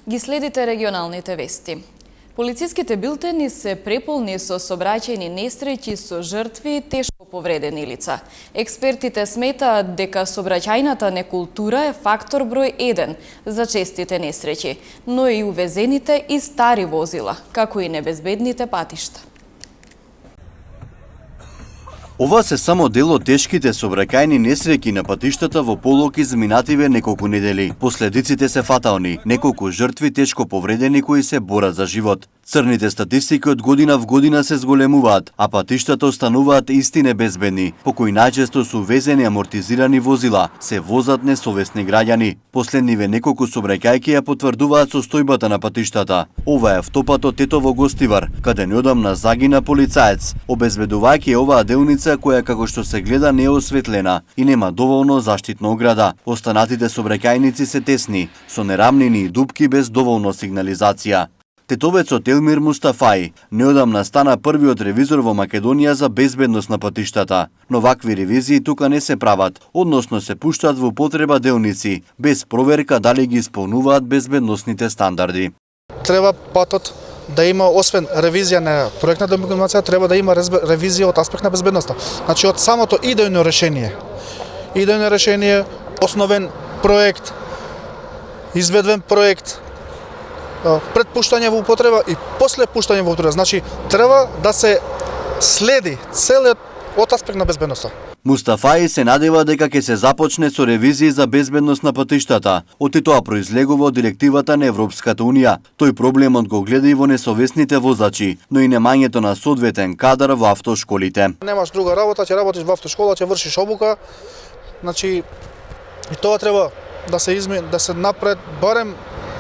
Ги следите регионалните вести. Полициските билтени се преполни со сообраќајни несреќи со жртви и тешко повредени лица. Експертите сметаат дека сообраќајната некултура е фактор број 1 за честите несреќи, но и увезените и стари возила, како и небезбедните патишта. Ова се само дел од тешките сообраќајни несреќи на патиштата во Полок изминативе неколку недели. Последиците се фатални, неколку жртви тешко повредени кои се борат за живот. Црните статистики од година в година се зголемуваат, а патиштата остануваат исти небезбедни, по кои најчесто со увезени амортизирани возила се возат несовесни граѓани. Последниве неколку сообраќајки ја потврдуваат состојбата на патиштата. Ова е автопатот Тетово-Гостивар, каде неодамна загина полицаец, обезбедувајќи оваа делница која како што се гледа не е осветлена и нема доволно заштитна ограда. Останатите сообраќајници се тесни, со нерамнини и дупки без доволно сигнализација. Тетовецот Елмир Мустафаи неодамна стана првиот ревизор во Македонија за безбедност на патиштата, но вакви ревизии тука не се прават, односно се пуштаат во употреба делници, без проверка дали ги исполнуваат безбедносните стандарди. Треба патот да има, освен ревизија на проектна документација, треба да има ревизија од аспект на безбедноста. Значи од самото идејно решение, основен проект, изведен проект, пред пуштање во употреба и после пуштање во употреба. Значи, треба да се следи целиот од аспект на безбедноста. Мустафаи се надева дека ќе се започне со ревизии за безбедност на патиштата, оти тоа произлегува од директивата на Европската унија. Тој проблемот го гледа и во несовесните возачи, но и немањето на соодветен кадар во автошколите. Немаш друга работа, ќе работиш во автошкола, ќе вршиш обука. Значи, и тоа треба да се измени, да се напред, барем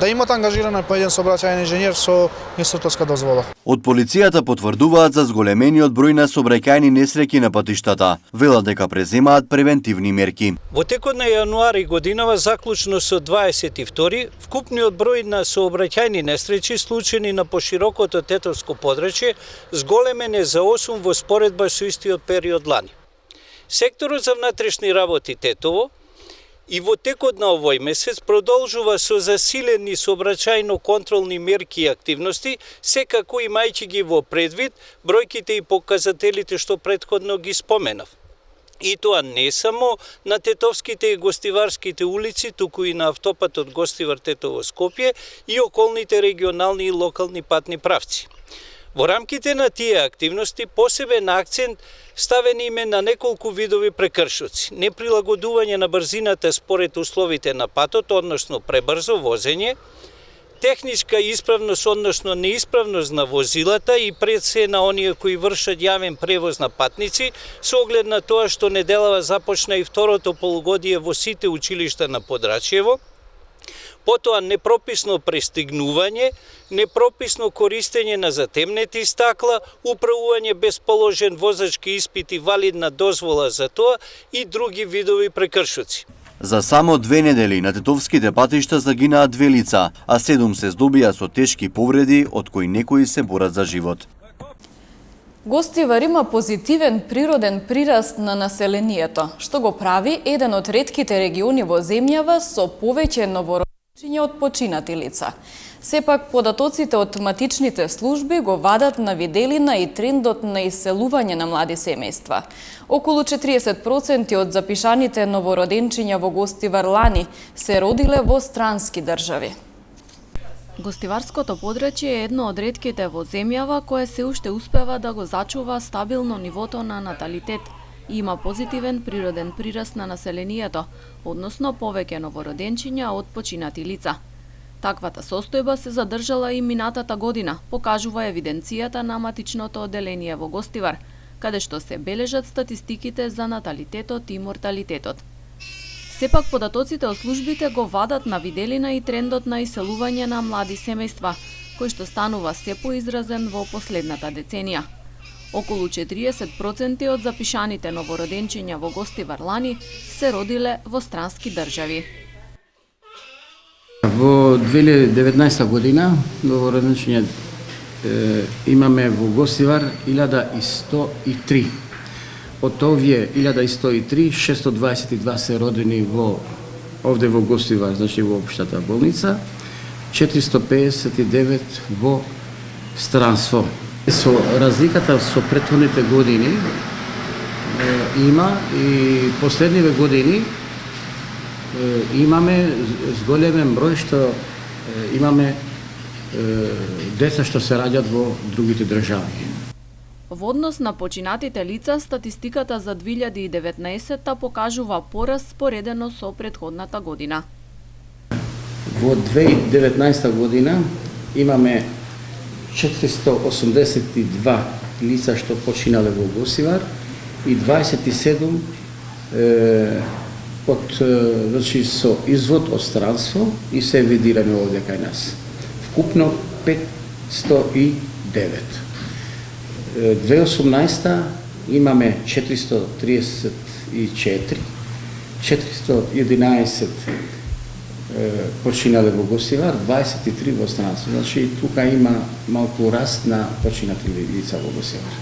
да имат ангажирано по еден сообраќајен инженер со инструкторска дозвола. Од полицијата потврдуваат за зголемениот број на сообраќајни несреќи на патиштата. Велат дека преземаат превентивни мерки. Во текот на јануари годинава, заклучно со 22, вкупниот број на сообраќајни несреќи случени на поширокото тетовско подрачје зголемен е за 8 во споредба со истиот период лани. Секторот за внатрешни работи Тетово и во текот на овој месец продолжува со засилени сообраќајно-контролни мерки и активности, секако имајќи ги во предвид бројките и показателите што претходно ги споменав. И тоа не само на тетовските и гостиварските улици, туку и на автопатот Гостивар-Тетово-Скопје и околните регионални и локални патни правци. Во рамките на тие активности посебен акцент ставен име на неколку видови прекршоци: неприлагодување на брзината според условите на патот, односно пребрзо возење, техничка исправност, односно неисправност на возилата и пред се на оние кои вршат јавен превоз на патници, со оглед на тоа што неделава започна и второто полугодие во сите училишта на Подрачјево. Потоа непрописно пристигнување, непрописно користење на затемнети стакла, управување без положен возачки испит и валидна дозвола за тоа и други видови прекршоци. За само 2 недели на тетовските патишта загинаат 2 лица, а 7 се здобија со тешки повреди, од кои некои се борат за живот. Гостивар има позитивен природен прираст на населението, што го прави еден од ретките региони во земјава со повеќе новороденчиња од починати лица. Сепак, податоците од матичните служби го вадат на виделина и трендот на иселување на млади семејства. Околу 40% од запишаните новороденчиња во Гостивар лани се родиле во странски држави. Гостиварското подрачје е едно од ретките во земјава кое се уште успева да го зачува стабилно нивото на наталитет и има позитивен природен прираст на населението, односно повеќе новороденчиња од починати лица. Таквата состојба се задржала и минатата година, покажува евиденцијата на матичното одделение во Гостивар, каде што се бележат статистиките за наталитетот и морталитетот. Сепак податоците од службите го вадат на виделина и трендот на иселување на млади семејства, кој што станува се поизразен во последната деценија. Околу 40% од запишаните новороденчиња во Гостивар лани се родиле во странски држави. Во 2019 година новороденчиња имаме во Гостивар 1103. Од овие 1103, 622 се родени овде во Гостивар, значи во општата болница, 459 во странство. Со разликата со претходните години има и последниве години имаме зголемен број што имаме деца што се раѓаат во другите држави. Во однос на починатите лица, статистиката за 2019 покажува пораст споредено со претходната година. Во 2019 година имаме 482 лица што починале во Гостивар и 27 значи со извод од странство и се видираме овде кај нас. Вкупно 509. 2018 имаме 434, 411 починале во Гостивар, 23 во странство. Значи тука има малку раст на починати лица во Гостивар.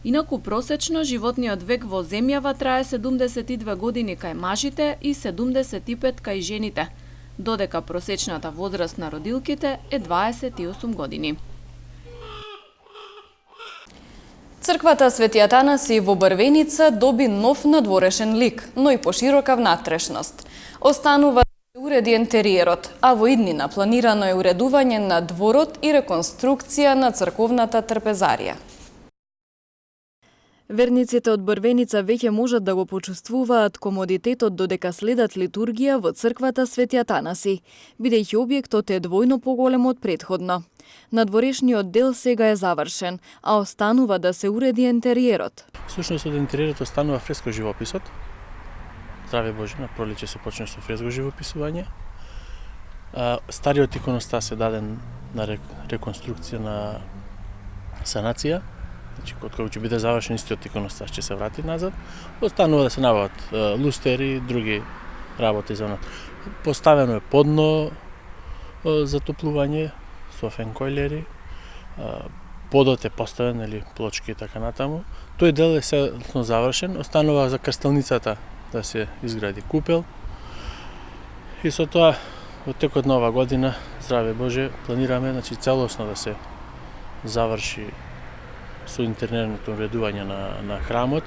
Инаку просечно животниот век во земјава трае 72 години кај мажите и 75 кај жените, додека просечната возраст на родилките е 28 години. Црквата Свети Атанаси во Брвеница доби нов надворешен лик, но и поширока внатрешност. Останува да се уреди ентериерот, а во иднина планирано е уредување на дворот и реконструкција на црковната трпезарија. Верниците од Брвеница веќе можат да го почувствуваат комодитетот додека следат литургија во црквата Свети Атанаси, бидејќи објектот е двојно поголем од претходно. Надворешниот дел сега е завршен, а останува да се уреди ентериерот. Всушност од ентериерот останува фреско живописот. Здраве Боже, на пролеće се почне со фреско живописување. Стариот иконостас е даден на реконструкција на санација. Значи, кога ќе биде завршен истиот иконостас ќе се врати назад. Останува да се набават лустери, други работи за внатре. Поставено е подно затоплување со фенкојлери. Подот е поставен, или плочки и така натаму. Тој дел е селно завршен. Останува за крстелницата да се изгради купел. И со тоа, во текот на ова година, здраве Боже, планираме целосно да се заврши со интернерното уредување на храмот,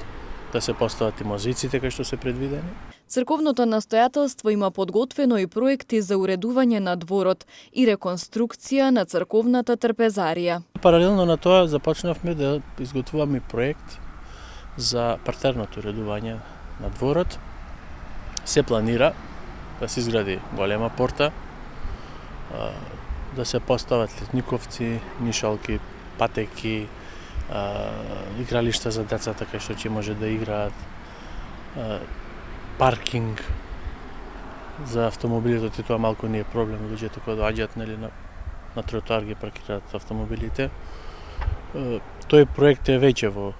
да се постават и мозиците кои што се предвидени. Црковното настојателство има подготвено и проекти за уредување на дворот и реконструкција на црковната трпезарија. Паралелно на тоа започнавме да изготвуваме проект за партерното уредување на дворот. Се планира да се изгради голема порта, да се постават летниковци, нишалки, патеки, игралишта за децата кај што ќе може да играат, паркинг за автомобилите, тоа малку не е проблем, луѓето кога доаѓаат на тротоар ги паркираат автомобилите. Тој проект е веќе во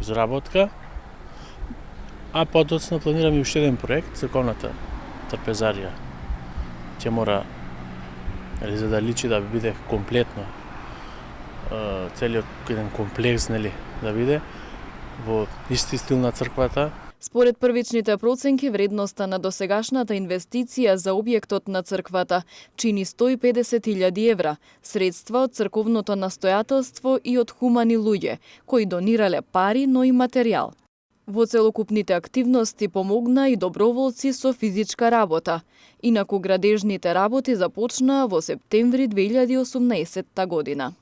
изработка, а подоцна планираме уште еден проект, црковната трпезарија. Ќе мора, за да личи да биде комплетно, целиот еден комплекс, да биде во исти стил на црквата. Според првичните проценки, вредноста на досегашната инвестиција за објектот на црквата чини 150.000 евра, средства од црковното настојателство и од хумани луѓе, кои донирале пари, но и материјал. Во целокупните активности помогна и доброволци со физичка работа. Инаку градежните работи започнаа во септември 2018 година.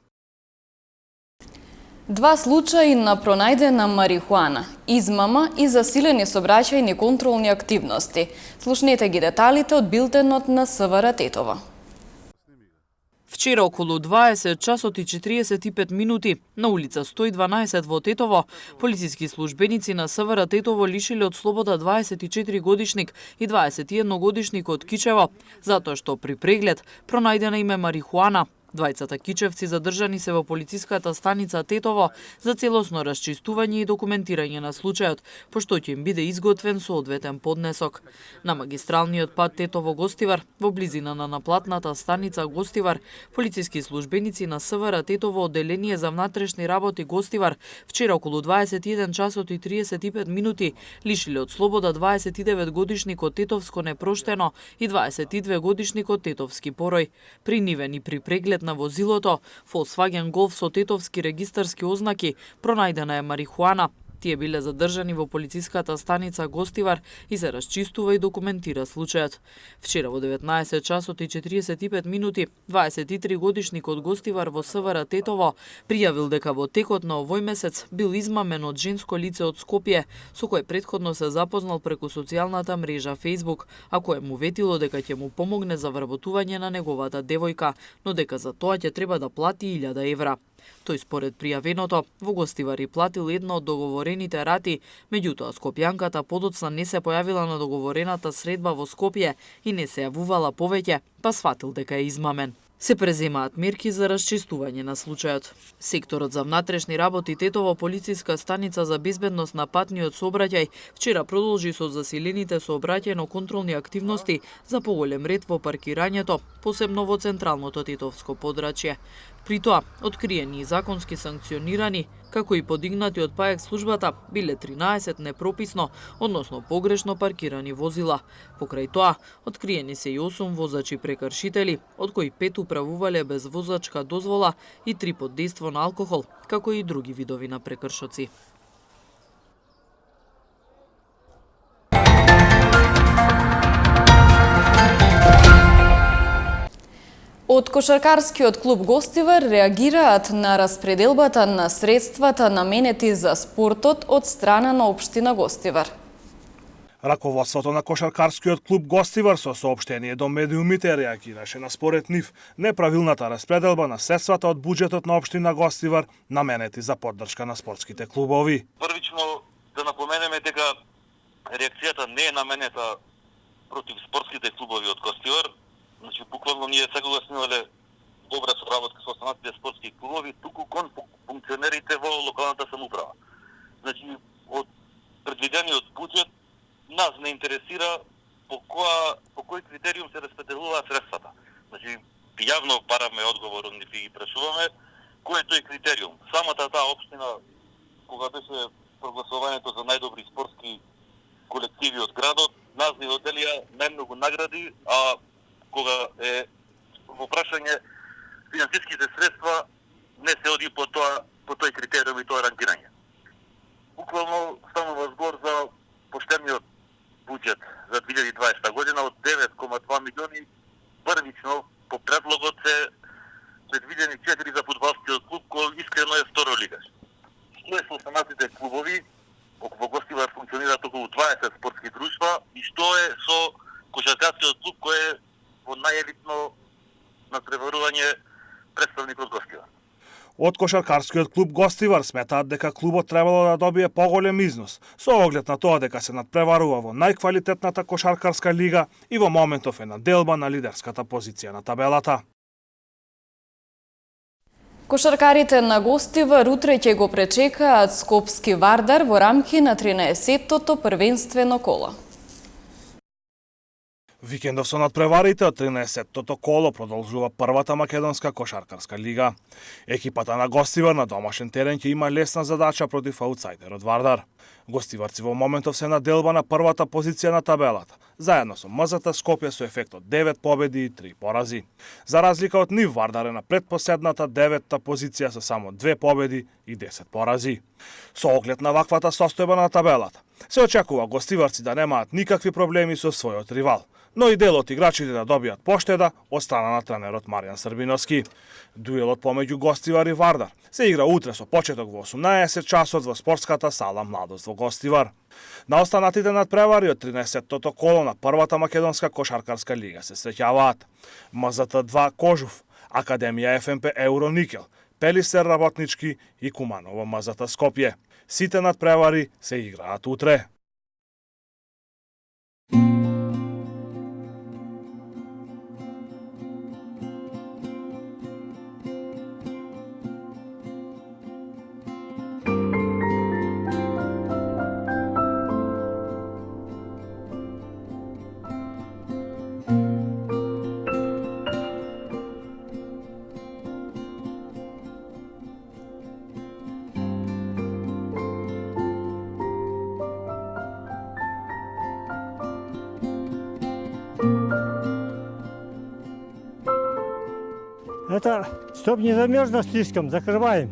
Два случаи на пронајдена марихуана, измама и засилени сообраќајни контролни активности. Слушнете ги деталите од билтенот на СВР Тетово. Вчера околу 20 часот и 45 минути на улица 112 во Тетово, полициски службеници на СВР Тетово лишиле од слобода 24 годишник и 21 годишник од Кичево, затоа што при преглед пронајдена им е марихуана, Двајцата кичевци задржани се во полициската станица Тетово за целосно расчистување и документирање на случајот, пошто ќе им биде изготвен соодветен поднесок. На магистралниот пат Тетово-Гостивар, во близина на наплатната станица Гостивар, полициски службеници на СВР Тетово одделение за внатрешни работи Гостивар вчера околу 21 часот и 35 минути лишиле од слобода 29-годишникот Тетовско Непроштено и 22-годишникот Тетовски Порој. Принивени при преглед на возилото, Volkswagen Golf со тетовски регистарски ознаки, пронајдена е марихуана. Тие биле задржани во полициската станица Гостивар и се расчистува и документира случајот. Вчера во 19 часот и 45 минути, 23-годишникот Гостивар во СВР Тетово пријавил дека во текот на овој месец бил измамен од женско лице од Скопје, со кое претходно се запознал преку социјалната мрежа Facebook, а кое му ветило дека ќе му помогне за вработување на неговата девојка, но дека за тоа ќе треба да плати 1000 евра. Тој според пријавеното во Гостивар и платил едно од договорените рати, меѓутоа скопјанката подоцна не се појавила на договорената средба во Скопје и не се јавувала повеќе, па сватил дека е измамен. Се преземаат мерки за расчистување на случајот. Секторот за внатрешни работи Тетово полициска станица за безбедност на патниот сообраќај вчера продолжи со засилените сообраќајно-контролни активности за поголем ред во паркирањето, посебно во централното тетовско подрачје. При тоа, откриени и законски санкционирани, како и подигнати од ПАЕК службата, биле 13 непрописно, односно погрешно паркирани возила. Покрај тоа, откриени се и 8 возачи прекршители, од кои 5 управувале без возачка дозвола и 3 под дејство на алкохол, како и други видови на прекршоци. Од кошаркарскиот клуб Гостивар реагираат на распределбата на средствата наменети за спортот од страна на општина Гостивар. Раководството на кошаркарскиот клуб Гостивар со соопштение до медиумите реагираше на според нив неправилната распределба на средствата од буџетот на општина Гостивар наменети за поддршка на спортските клубови. Првично да напоменеме дека реакцијата не е наменета против спортските клубови од Гостивар. Значи, буквално ние секогаш имале добра соработка со останатите спортски клубови, туку кон функционерите во локалната самоуправа. Значи, од предвидениот буџет нас не интересира по кој критериум се распределуваат средствата. Значи, јавно бараме одговор од нив и ги прашуваме кој е тој критериум. Самата таа општина, кога беше прогласувањето за најдобри спортски колективи од градот, нас ни доделија најмногу награди, а кога е во прашање финансиските средства не се оди по тој критериум и тоа рангирање. Буквално станува збор за поштениот буџет за 2020 година од 9,2 милиони. Првично по предлогот се предвидени 4 за фудбалскиот клуб кој искрено е второлигаш. Што е со останатите клубови? Во Гостивар функционираат околу 20 спортски друштва и што е со кошаркарскиот клуб кој е во најелитно надпреварување представник од Гостивар. Од кошаркарскиот клуб Гостивар сметаат дека клубот требало да добие поголем износ, со оглед на тоа дека се надпреварува во најквалитетната кошаркарска лига и во моментов е на делба на лидерската позиција на табелата. Кошаркарите на Гостивар утре ќе го пречекаат Скопски Вардар во рамки на 13-тото првенствено коло. Викендов со надпреварите од 13-тото коло продолжува првата македонска кошаркарска лига. Екипата на Гостивар на домашен терен ќе има лесна задача против аутсайдерот Вардар. Гостиварци во моментов се на делба на првата позиција на табелата, заедно со МЗТ Скопје со ефект од 9 победи и 3 порази. За разлика од нив, Вардар е на предпоследната 9-та позиција со само 2 победи и 10 порази. Со оглед на ваквата состојба на табелата, се очекува гостиварци да немаат никакви проблеми со својот ривал, но и дел од играчите да добијат поштеда од страна на тренерот Маријан Србиновски. Дуелот помеѓу Гостивар и Вардар се игра утре со почеток во 18 часот во спортската сала Младост во Гостивар. На останатите надпревари од 13-тото коло на првата македонска кошаркарска лига се среќаваат МЗТ-2 Кожув, Академија ФМП Евроникел, Пелисер Работнички и Куманово МЗТ Скопје. Сите надпревари се играат утре. Это, чтобы не замерзло слишком, закрываем.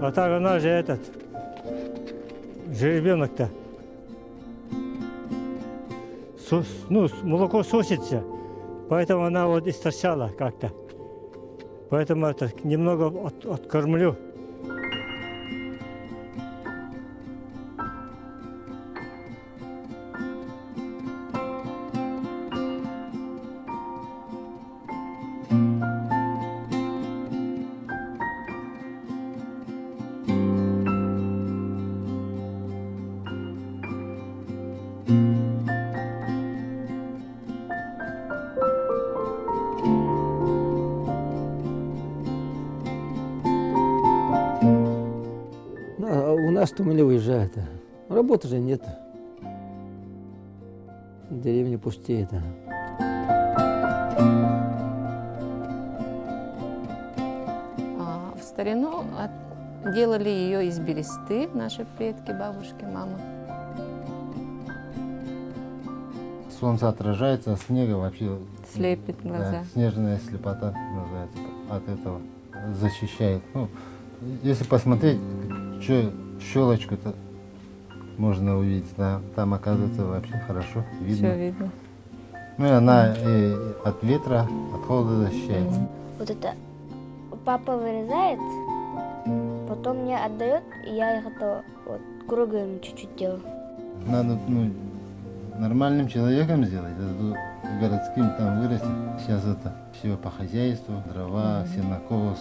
А так она же этот, жеребенок-то, молоко сушится, поэтому она вот истощала как-то. Поэтому это немного откормлю. У нас-то мы не уезжают. Работы же нет. Деревня пустеет. В старину делали ее из бересты, наши предки, бабушки, мама. Солнце отражается, снега вообще... Слепит глаза. Да, снежная слепота называется. От этого защищает. Ну, если посмотреть, щелочку-то можно увидеть. Да, там, оказывается, вообще хорошо видно. Все видно. Ну и она и от ветра, от холода защищает. Вот это папа вырезает, потом мне отдает, и я их это вот кругами чуть-чуть делаю. Надо нормальным человеком сделать, а городским там вырастет. Сейчас это все по хозяйству, дрова, сенокос.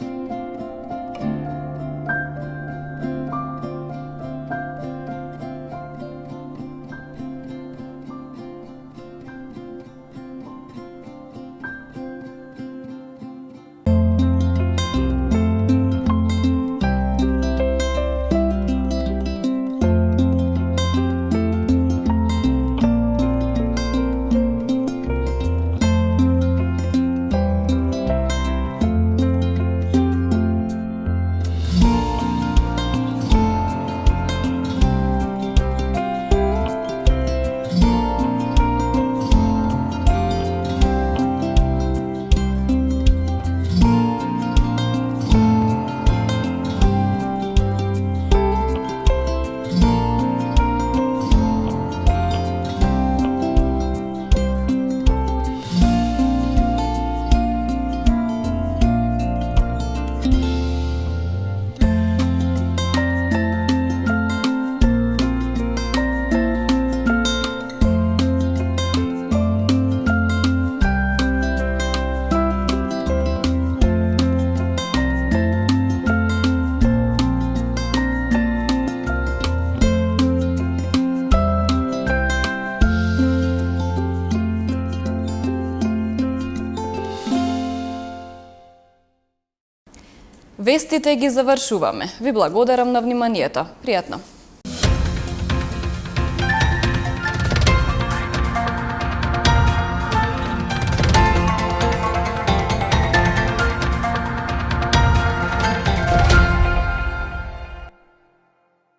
Вестите ги завршуваме. Ви благодарам на вниманието. Пријатно.